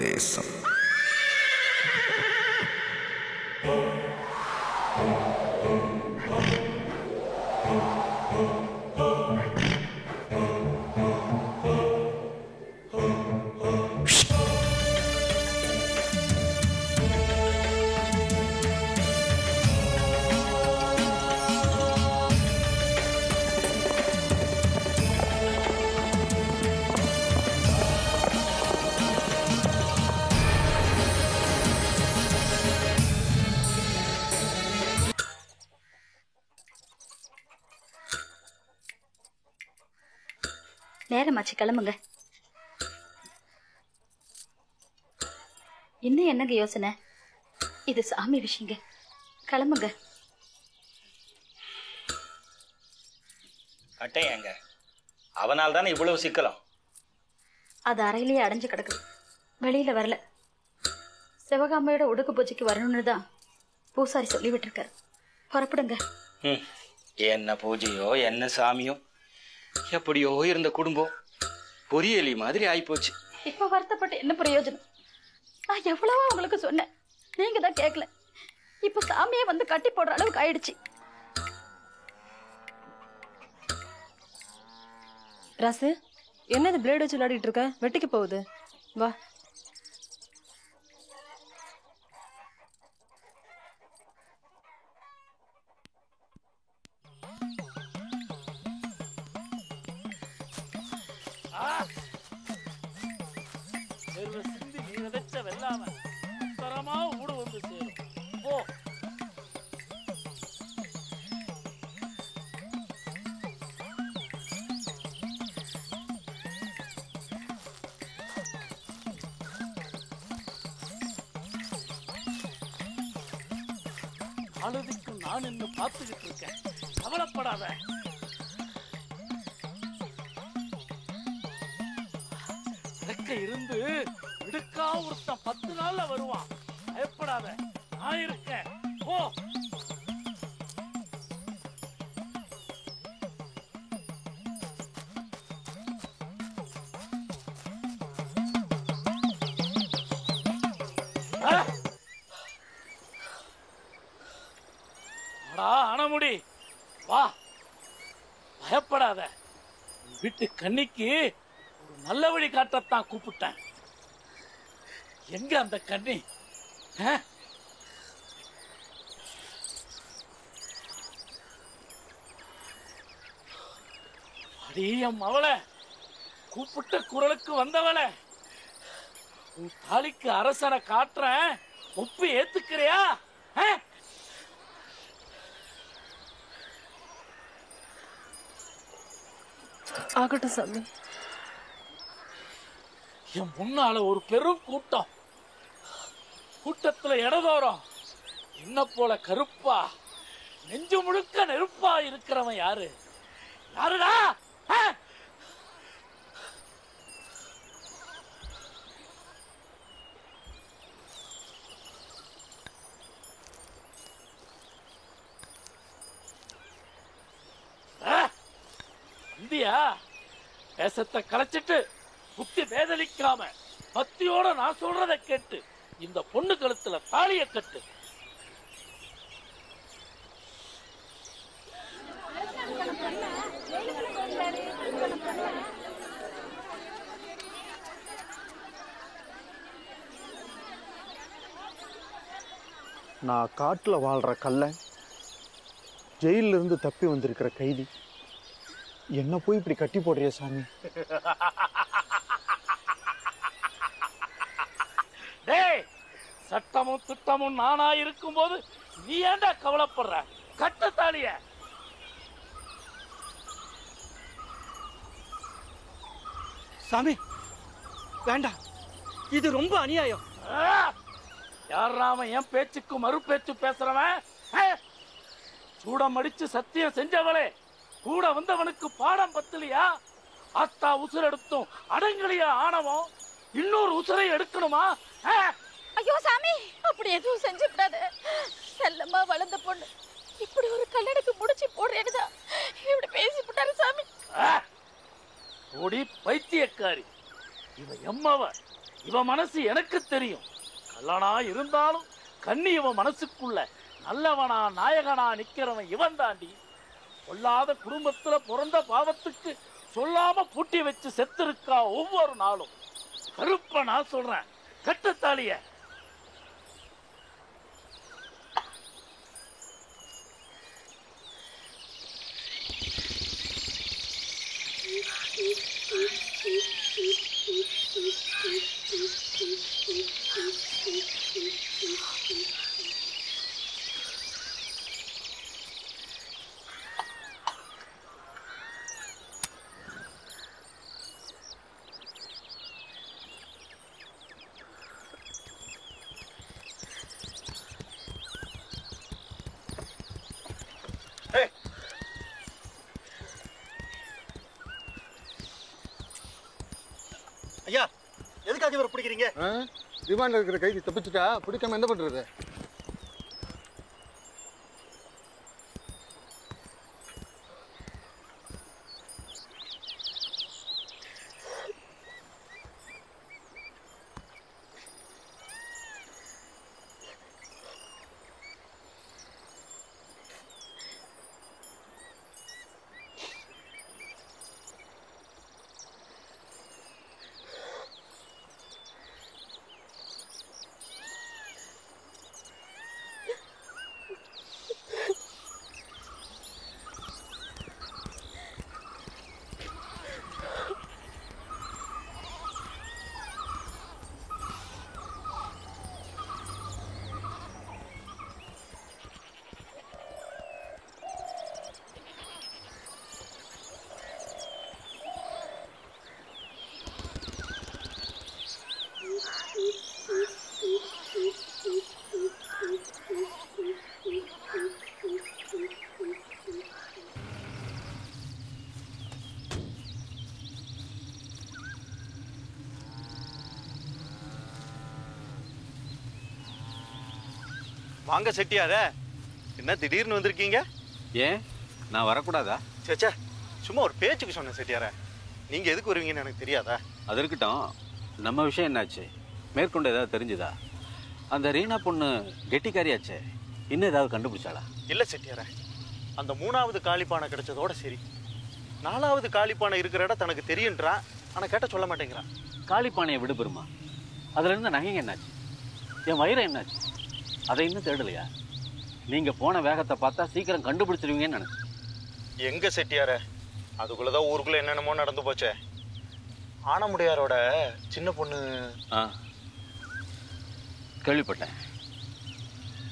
தேசம். நேரமாச்சு, கிளம்புங்க. இன்னும் என்னங்க யோசனை? இது சாமி விஷயங்க, கிளம்புங்க. அட்டையாங்க, அவனால் தானே இவ்வளவு சிக்கலாம். அது அறையிலேயே அடைஞ்சு கிடக்குது, வெளியில வரல. சிவகாமையோட உடுக்கு பூஜைக்கு வரணும்னு தான் பூசாரி சொல்லி விட்டுருக்காரு. புறப்படுங்க. என்ன பூஜையோ என்ன சாமியோ, எப்படியோ இருந்த குடும்பம் பொரியலி மாதிரி ஆயிப்போச்சு. இப்ப வருத்தப்பட்டு என்ன பிரயோஜனம்? நான் எவ்வளவோ உங்களுக்கு சொன்னேன், நீங்க தான் கேட்கல. இப்ப சாமியே வந்து கட்டி போடுற அளவுக்கு ஆயிடுச்சு. ராசு, என்னது பிளேட் வச்சு விளையாடிட்டு இருக்க? வெட்டிக்கு போகுது, வா. அழுதுக்கும் நான் இன்னும் பார்த்துக்கிட்டு இருக்கேன், கவலைப்படாத. இருந்து இடுக்கா ஒருத்தன் 10 நாள்ல வருவான், பயப்படாத, நான் இருக்கேன். போ. ஆனமுடி, வா, பயப்படாத. வீட்டு கன்னிக்கு ஒரு நல்ல வழி காட்டத்தான் கூப்பிட்டேன். எங்க அந்த கன்னி? அடியம் அவளை, கூப்பிட்ட குரலுக்கு வந்தவளை, உன் தாலிக்கு அரசனை காட்டுறேன், ஒப்பு ஏத்துக்கிறியா? ஆகட்டும் சாமி. என் முன்னால ஒரு பெரும் கூட்டம், கூட்டத்துல இடதோறும் என்ன போல கருப்பா நெஞ்சு முழுக்க நெருப்பா இருக்கிறவன் யாரு? யாருடா? இந்தியா தேசத்தை கலைச்சிட்டு புத்தி வேதலிக்காம பத்தியோட நான் சொல்றத கேட்டு இந்த பொண்ணு கழுத்துல தாலிய கட்டு. நான் காட்டுல வாழ்ற கல்ல, ஜெயில இருந்து தப்பி வந்திருக்கிற கைதி, என்ன போய் இப்படி கட்டி போடுறிய சாமி? டேய், சட்டமும் திட்டமும் நானா இருக்கும் போது நீ ஏன்டா கவலைப்படுற? கட்ட தாலிய. சாமி வேண்டாம், இது ரொம்ப அநியாயம். யாராம என் பேச்சுக்கு மறு பேச்சு பேசுறவன்? சூடம் அடிச்சு சத்தியம் செஞ்சவளே, கூட வந்தவனுக்கு பாடம் பத்தலையா? ஆத்தா உசுர் எடுத்தும் அடங்கலியா ஆணவம்? இன்னொரு உசுரை எடுக்கணுமா? ஐயோ சாமி, அப்படி எதுவும் செஞ்சு விடாத. செல்லமா வளர்ந்த பொண்ணு இப்படி ஒரு கல்லடைக்கு முடிச்சு போடுறேன்னு இப்படி பேசி விட்டாரு சாமி. ஓடி பைத்தியக்காரி, இவ எம்மவ, இவன் மனசு எனக்கு தெரியும். கல்லனா இருந்தாலும் கண்ணி இவன் மனசுக்குள்ள நல்லவனா நாயகனா நிக்கிறவன் இவன் தாண்டி. கொல்லாத குடும்பத்துல பிறந்த பாவத்துக்கு சொல்லாம பூட்டி வச்சு செத்துருக்கா ஒவ்வொரு நாளும். கருப்ப நான் சொல்றேன், கட்டுத்தாலிய. ஐயா, எதுக்காக இவரை பிடிக்கிறீங்க? ரிமாண்ட்ல இருக்கிற கைதி தப்பிச்சுட்டா பிடிக்காம என்ன பண்றது? வாங்க செட்டியாரே, என்ன திடீர்னு வந்திருக்கீங்க? ஏன் நான் வரக்கூடாதா? சேச்சா, சும்மா ஒரு பேச்சுக்கு சொன்னேன் செட்டியாரே. நீங்க எதுக்கு வருவீங்கன்னு எனக்கு தெரியாதா? அது இருக்கட்டும், நம்ம விஷயம் என்னாச்சு? மேற்கொண்டு ஏதாவது தெரிஞ்சுதா? அந்த ரீனா பொண்ணு கெட்டிக்காரியாச்சே, இன்னும் ஏதாவது கண்டுபிடிச்சாளா? இல்ல செட்டியாரே, அந்த 3வது காளிப்பானை கிடைச்சதோட சரி. 4வது காளிப்பானை இருக்கிற இடம் தனக்கு தெரியுன்றான், ஆனா கேட்ட சொல்ல மாட்டேங்கிறான். காளிப்பானையை விடுபெருமா, அதுல இருந்து நகைங்க என்னாச்சு? என் வயிறு என்னாச்சு? அதை இன்னும் தேடலையா? நீங்க போன வேகத்தை பார்த்தா சீக்கிரம் கண்டுபிடிச்சிருவீங்கன்னு நினைச்சேன். எங்க செட்டியார, அதுக்குள்ளதான் ஊருக்குள்ள என்னென்னமோ நடந்து போச்சே. ஆனமுடியாரோட சின்ன பொண்ணு கேள்விப்பட்டேன்.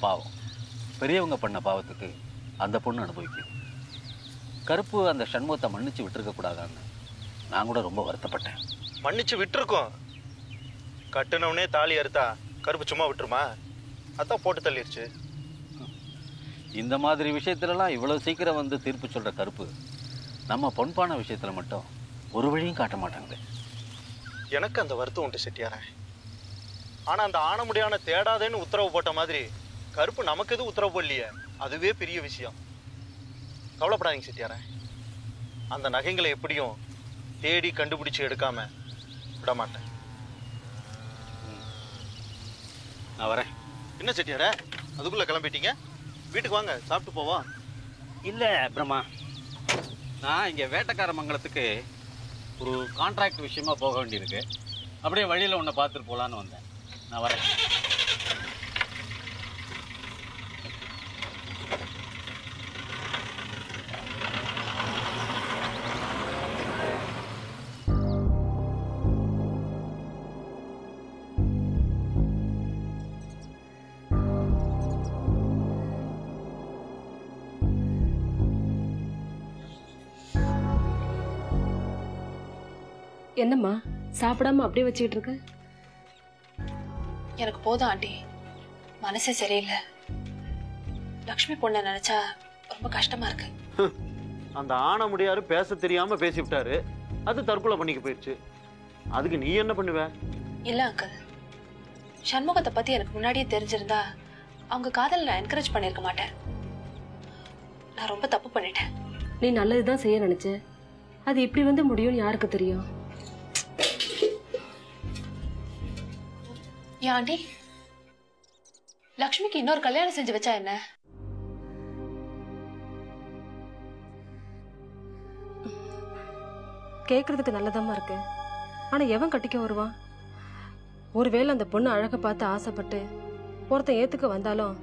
பாவம், பெரியவங்க பண்ண பாவத்துக்கு அந்த பொண்ணு அனுபவிக்கும். கருப்பு அந்த சண்முகத்தை மன்னிச்சு விட்டுருக்க கூடாதான்னு நான் கூட ரொம்ப வருத்தப்பட்டேன். மன்னிச்சு விட்டுருக்கோம். கட்டுனவனே தாலி அறுத்தா கருப்பு சும்மா விட்டுருமா? அதான் போட்டு தள்ளிருச்சு. இந்த மாதிரி விஷயத்துலலாம் இவ்வளவு சீக்கிரம் வந்து தீர்ப்பு சொல்ற கருப்பு நம்ம பொன்பான விஷயத்துல மட்டும் ஒரு வழியும் காட்ட மாட்டாங்க. எனக்கு அந்த வருத்தம் உண்டு செட்டியார. ஆனா அந்த ஆனமுடியான தேடாதேன்னு உத்தரவு போட்ட மாதிரி கருப்பு நமக்கு எதுவும் உத்தரவு போடலையே, அதுவே பெரிய விஷயம். கவலைப்படாதீங்க செட்டியார, அந்த நகைங்களை எப்படியும் தேடி கண்டுபிடிச்சு எடுக்காம விட மாட்டேன். நான் வரேன். என்ன செட்டியார, அதுக்குள்ள கிளம்பிட்டீங்க? வீட்டுக்கு வாங்க, சாப்பிட்டு போவோம். இல்லை பிரம்மா, நான் இங்கே வேட்டைக்கார மங்கலத்துக்கு ஒரு கான்ட்ராக்ட் விஷயமா போக வேண்டியிருக்கு. அப்படியே வழியில் ஒன்றை பார்த்துட்டு போகலான்னு வந்தேன். நான் வரேன். என்னம்மா சாப்பிடாம அப்படியே வச்சுக்கிட்டு இருக்க? எனக்கு போதும் ஆண்டி, மனசே சரியில்லை. லக்ஷ்மி பொண்ணை நினைச்சா ரொம்ப கஷ்டமா இருக்கு. அந்த ஆனமுடியாரு பேச தெரியாம பேசிவிட்டாரு, அது தற்கொலை பண்ணிக்க போயிடுச்சு. அதுக்கு நீ என்ன பண்ணுவ? இல்ல அங்கிள், சண்முகத்தை பத்தி எனக்கு முன்னாடியே தெரிஞ்சிருந்தா அவங்க காதல நான் என்கரேஜ் பண்ணிருக்க மாட்டேன். நான் ரொம்ப தப்பு பண்ணிட்டேன். நீ நல்லதுதான் செய்ய நினைச்ச, அது இப்படி வந்து முடியும்னு யாருக்கு தெரியும்? ஏன் ஆண்டி, லக்ஷ்மிக்கு இன்னொரு கல்யாணம் செஞ்சு வச்சா என்ன? கேட்கறதுக்கு நல்லதாமா இருக்கு. ஆனா எவன் கட்டிக்க வருவான்? ஒருவேளை அந்த பொண்ணு அழக பார்த்து ஆசைப்பட்டு ஒருத்தன் ஏத்துக்க வந்தாலும்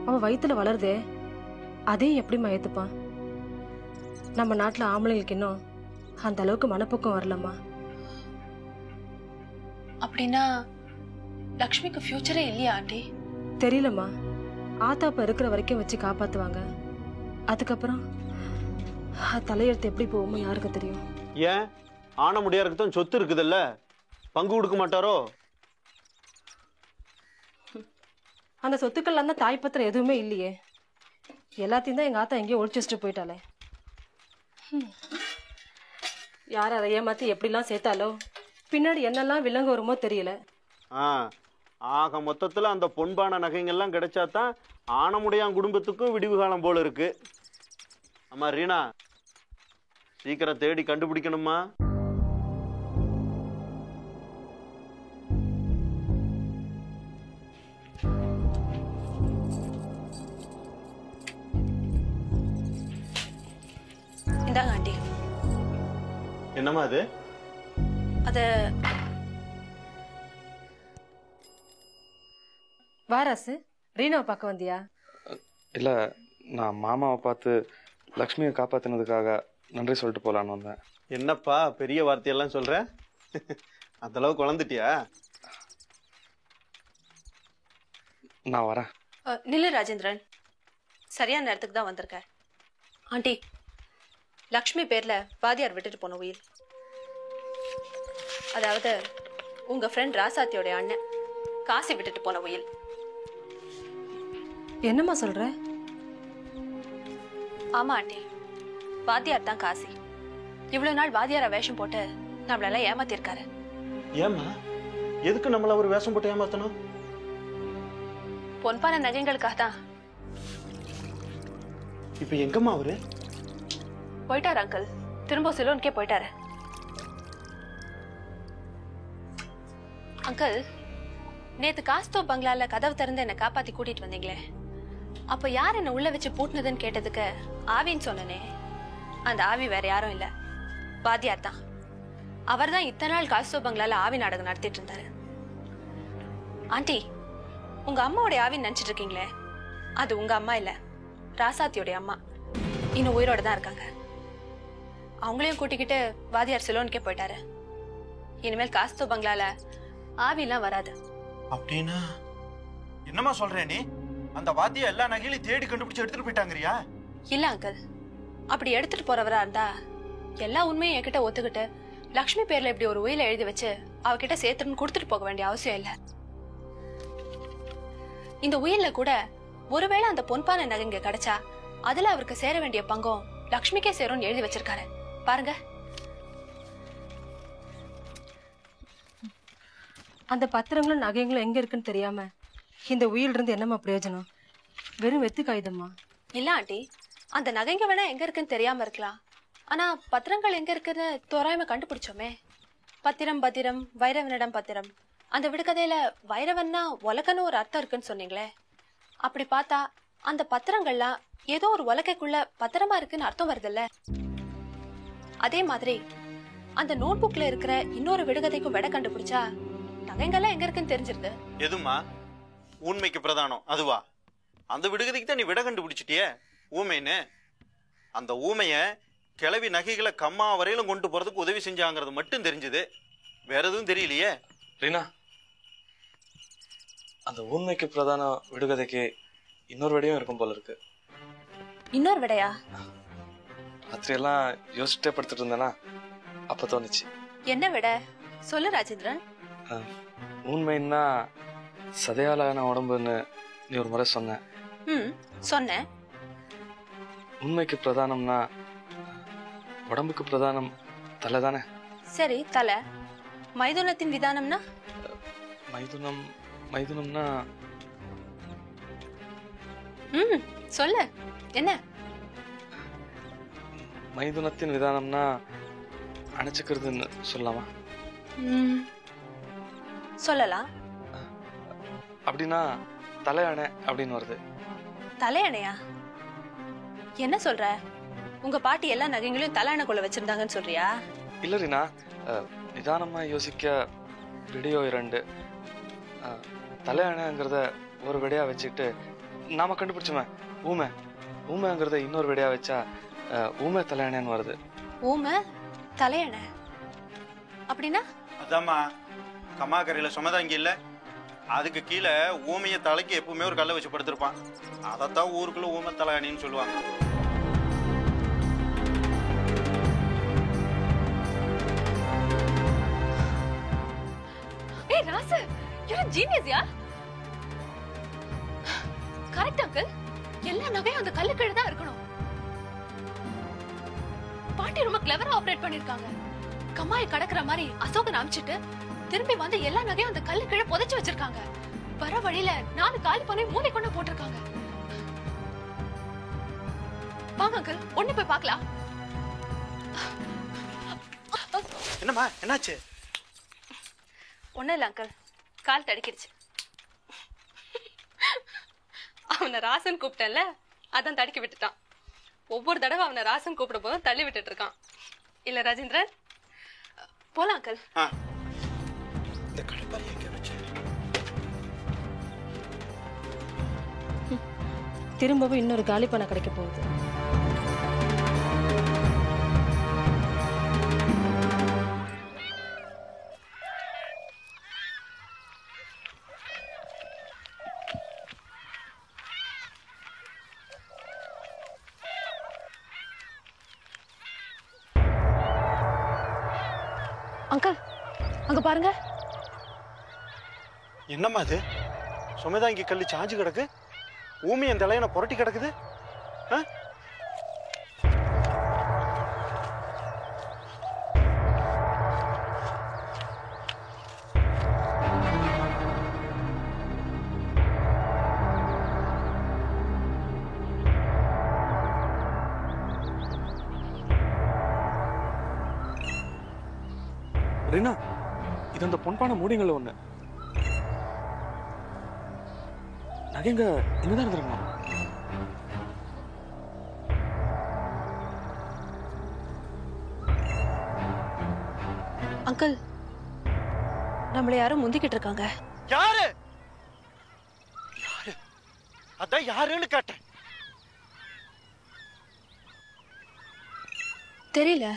அவன் வயித்துல வளருதே, அதையும் எப்படிமா ஏத்துப்பான்? நம்ம நாட்டுல ஆம்பளைங்களுக்கு இன்னும் அந்த அளவுக்கு மனப்போக்கம் வரலம்மா. அப்படின்னா லக்ஷ்மிக்கு ஃபியூச்சரே இல்லையா ஆண்டி? தெரியலம்மா. ஆத்தாப்ப இருக்கிற வரைக்கும் வச்சு காப்பாத்துவாங்க. அதுக்கப்புறம் தலையெழுத்து எப்படி போகுமோ யாருக்கு தெரியும்? ஏன் ஆன முடியாருக்கு தான் சொத்து இருக்குதுல்ல, பங்கு கொடுக்க மாட்டாரோ? அந்த சொத்துக்கள்லாம் தான் தாய் பத்திரம் எதுவுமே இல்லையே. எல்லாத்தையும் தான் எங்க ஆத்தா எங்கேயோ ஒழிச்சு வச்சுட்டு போயிட்டாலே. யார் அதை ஏமாத்தி எப்படிலாம் சேர்த்தாலோ பின்னாடி என்னெல்லாம் விலங்கு வருமோ தெரியல. ஆக மொத்தத்துல அந்த பொன்பான நகைங்கள்லாம் கிடைச்சாதான் ஆனமுடையான் குடும்பத்துக்கும் விடிவு காலம் போல இருக்கு. அம்மா ரீனா, சீக்கிரம் தேடி கண்டுபிடிக்கணுமா? இந்தாங்க ஆண்டி. என்னம்மா அது? அத வாராசு, ரீனாவை பார்க்க வந்தியா? இல்லை, நான் மாமாவை பார்த்து லக்ஷ்மியை காப்பாற்றினதுக்காக நன்றி சொல்லிட்டு போகலான்னு வந்தேன். என்னப்பா பெரிய வார்த்தையெல்லாம் சொல்ற? அந்த அளவுக்கு வளர்ந்துட்டியா? நான் வரேன். நில்லு ராஜேந்திரன், சரியான நேரத்துக்கு தான் வந்திருக்க. ஆண்டி, லக்ஷ்மி பேர்ல வாதியார் விட்டுட்டு போன உயில், அதாவது உங்க ஃப்ரெண்ட் ராசாத்தியோட அண்ணன் காசி விட்டுட்டு போன உயில். என்னம்மா சொல்ற? ஆமா ஆண்டி, வாத்தியார் தான் காசி. இவ்வளவு நாள் வாத்தியார வேஷம் போட்டு நம்மளெல்லாம் ஏமாத்திருக்காரு. ஏமா, எதுக்கு நம்மள ஒரு வேஷம் போட்டு ஏமாத்தணும்? பொன்பான நகைங்களுக்காக தான். இப்ப எங்கம்மா அவரு? போயிட்டாரு அங்கிள், திரும்ப சிலோனுக்கே போயிட்டாரு. அங்கிள், நேத்து காஸ்தோ பங்களால கதவு திறந்து என்ன காப்பாத்தி கூட்டிட்டு வந்தீங்களே, அப்ப யார் என்ன உள்ள வச்சு பூட்டினதுன்னு கேட்டதுக்கு ஆவின்னு சொன்னனே, அந்த ஆவி வேற யாரும் இல்ல, வாத்தியார் தான். அவர் தான் இத்தனை நாள் காஸ்தோ பங்களால ஆவி நாடகம் நடத்திட்டு இருந்தாரு. ஆண்டி, உங்க அம்மாவோட ஆவின்னு நினைச்சிட்டு இருக்கீங்களே, அது உங்க அம்மா இல்ல, ராசாத்தியோட அம்மா. இன்னும் உயிரோட தான் இருக்காங்க. அவங்களையும் கூட்டிக்கிட்டு வாத்தியார் சிலோனுக்கே போயிட்டாரு. இனிமேல் காஸ்தோ பங்களால ஆவிலாம் வராது. அப்படின்னா என்னம்மா சொல்ற நீ? அந்த வாத்தியா எல்லா நகையிலையும் தேடி கண்டுபிடிச்சு எடுத்துட்டு போயிட்டாங்கறியா? இல்ல அங்கிள், அப்படி எடுத்துட்டு போறவரா இருந்தா எல்லா உண்மையும் என்கிட்ட ஒத்துக்கிட்டு லக்ஷ்மி பேர்ல இப்படி ஒரு உயிரை எழுதி வச்சு அவகிட்ட சேர்த்துன்னு கொடுத்துட்டு போக வேண்டிய அவசியம் இல்ல. இந்த உயிரில கூட ஒருவேளை அந்த பொன்பான நகைங்க கிடைச்சா அதுல அவருக்கு சேர வேண்டிய பங்கும் லக்ஷ்மிக்கே சேரும்னு எழுதி வச்சிருக்காரு பாருங்க. அந்த பத்திரங்களும் நகைங்களும் எங்க இருக்குன்னு தெரியாம இந்த உயிரில இருந்து என்னம்மா பிரயோஜனம்? வெறும் வெத்து காயுதம்மா. இல்ல ஆண்டி, அந்த நகைங்க வேணா எங்க இருக்குன்னு தெரியாம இருக்கலாம், ஆனா பத்திரங்கள் எங்க இருக்குன்னு தோராயமா கண்டுபிடிச்சோமே. பத்திரம் பத்திரம், வைரவனிடம் பத்திரம். அந்த விடுகதையில வைரவன்னா உலகன்னு ஒரு அர்த்தம் இருக்குன்னு சொன்னீங்களே, அப்படி பார்த்தா அந்த பத்திரங்கள்லாம் ஏதோ ஒரு உலகைக்குள்ள பத்திரமா இருக்குன்னு அர்த்தம் வருதுல்ல. அதே மாதிரி அந்த நோட் புக்ல இருக்கிற இன்னொரு விடுகதைக்கும் விடை கண்டுபிடிச்சா நகைங்கெல்லாம் எங்க இருக்குன்னு தெரிஞ்சிருது. எதுமா உண்மைக்கு பிரதானம் அதுவா? அந்த விடுகதைக்கு தான் நீ விட கண்டுபிடிச்சிட்டிய ஊமைன்னு. அந்த ஊமைய கிளவி நகைகளை கம்மா வரையிலும் கொண்டு போறதுக்கு உதவி செஞ்சாங்கிறது மட்டும் தெரிஞ்சது, வேற எதுவும் தெரியலையே. ரீனா, அந்த உண்மைக்கு பிரதான விடுகதைக்கு இன்னொரு விடையும் இருக்கும் போல இருக்கு. இன்னொரு விடையா? ராத்திரியெல்லாம் யோசிச்சுட்டே படுத்துட்டு இருந்தேனா, அப்ப தோணுச்சு. என்ன விட சொல்லு ராஜேந்திரன். உண்மைன்னா சதையாலான உடம்புன்னு நீ ஒரு முறை சொன்ன. சொன்னேன். உண்மைக்கு பிரதானம்னா உடம்புக்கு பிரதானம் தலை தானே? சரி, தலை. மைதுனத்தின் விதானம்னா? மைதுனம்னா சொல்லு, என்ன? மைதுனத்தின் விதானம்னா அணைச்சுக்கிறதுன்னு சொல்லலாமா? சொல்லலாம். அப்படின்னா தலையானை அப்படின்னு வருது. தலையணையா? என்ன சொல்ற? உங்க பாட்டி எல்லா நகைகளையும் தலையணைக்குள்ள வச்சிருந்தாங்கன்னு சொல்றியா? இல்ல ரீனா, நிதானமா யோசிக்க விடியோ 2. தலையானைங்கிறத ஒரு விடையா வச்சுக்கிட்டு நாம கண்டுபிடிச்சோமே ஊமை, ஊமைங்கிறத இன்னொரு விடையா வச்சா ஊமை தலையானைன்னு வருது. ஊமை தலையணை அப்படின்னா? அதாம்மா, கம்மாக்கரையில சுமதாங்கி இல்ல, அதுக்கு கீழே ஊமைய தலைக்கு எப்பவுமே ஒரு கல்லை வச்சு படுத்திருப்பான். அதைத்தான் ஊருக்குள்ள ஊமை தலையாணின்னு சொல்லுவாங்க. ஏய் Rasu, you're a genius yeah. Correct uncle. எல்லா நகையும் அந்த கல்லுக்குள்ள தான் இருக்கணும். பாட்டி ரொம்ப கிளவரா ஆபரேட் பண்ணிருக்காங்க. கம்மாயை கடக்குற மாதிரி அசோகன் அமிச்சிட்டு திரும்பி வந்து எல்லா நகையும் அந்த கல்லுக்குள்ள புதைச்சு வச்சிருக்காங்க. வர வழியில 4 காலி பண்ணி மூளை கொண்டு போட்டிருக்காங்க. வாங்க அங்கிள், ஒண்ணு போய் பார்க்கலாம். என்னம்மா, என்னாச்சு? ஒண்ணும் இல்ல அங்கிள், கால் தடுக்கிடுச்சு. அவனை ராசன் கூப்பிட்டேன்ல, அதான் தடுக்கி விட்டுட்டான். ஒவ்வொரு தடவை அவனை ராசன் கூப்பிடும் போதும் தள்ளி விட்டுட்டு இருக்கான். இல்ல ராஜேந்திரன், போலாம் அங்கிள். இந்த கடப்பாரி எங்க வச்சு? திரும்பவும் இன்னொரு காலி பணம் கிடைக்க போகுது. அங்கிள், அங்க பாருங்க. என்னம்மா அது? சுமதாங்கி கல்லு சாஞ்சு கிடக்கு, ஊமையன் தலையனை புரட்டி கிடக்குது. ரீனா, இது அந்த பொன்பான மூடிங்கள்ல ஒண்ணு. நகைங்க இங்கதான் இருந்திருக்கணும். அங்கிள், நம்மள யாரும் முந்திக்கிட்டு இருக்காங்க. யாரு? யாரு? அதான் யாருன்னு கேட்டேன். தெரியல,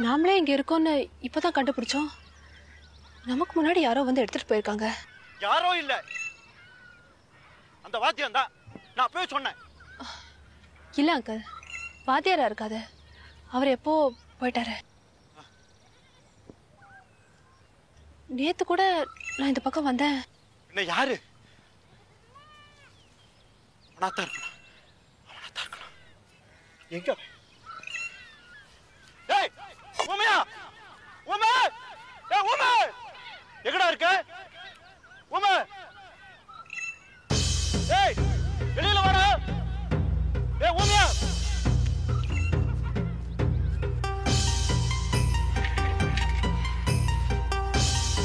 நாமளே இங்க இருக்கோம்னு இப்பதான் கண்டுபிடிச்சோம். நமக்கு முன்னாடி யாரோ வந்து எடுத்துட்டு போயிருக்காங்க. யாரோ இல்ல, அந்த வாத்தியம் தான். நான் போய் சொன்னேன். இல்ல அங்கிள், வாத்தியாரா இருக்காது. அவர் எப்போ போயிட்டாரு. நேத்து கூட நான் இந்த பக்கம் வந்தேன். என்ன யாரு? அவனாத்தான் இருக்கணும், அவனாத்தான் இருக்கணும். எங்க? ஏய் ஊமையா, ஊமை, ஏய் ஊமை, எங்கடா இருக்க? ஊமை, ஏய் வெளியில வாடா. ஏய் ஊமையா,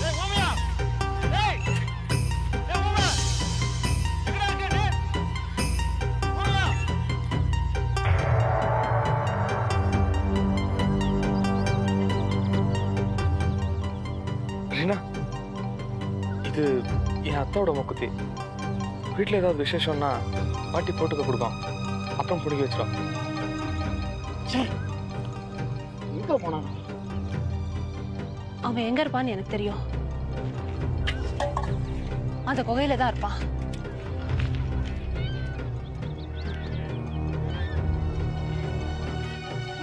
ஏய் ஊமையா, ஏய் ஏய் ஊமை, எங்கடா இருக்க நீ? ஊமையா. ரீனா, இது என் அத்தாவோட மூக்குத்தி. வீட்டில் ஏதாவது விசேஷம்னா பாட்டி போட்டுக்க கொடுப்பான், அப்புறம் பிடிக்க வச்சிடும். எங்க போனான்? அவன் எங்க இருப்பான்னு எனக்கு தெரியும். அந்த குகையில தான் இருப்பான்.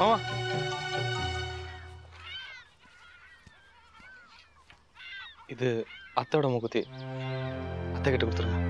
மாமா, இது அத்தாவோட மூக்குத்தி. அத்தை கிட்ட கொடுத்துருங்க.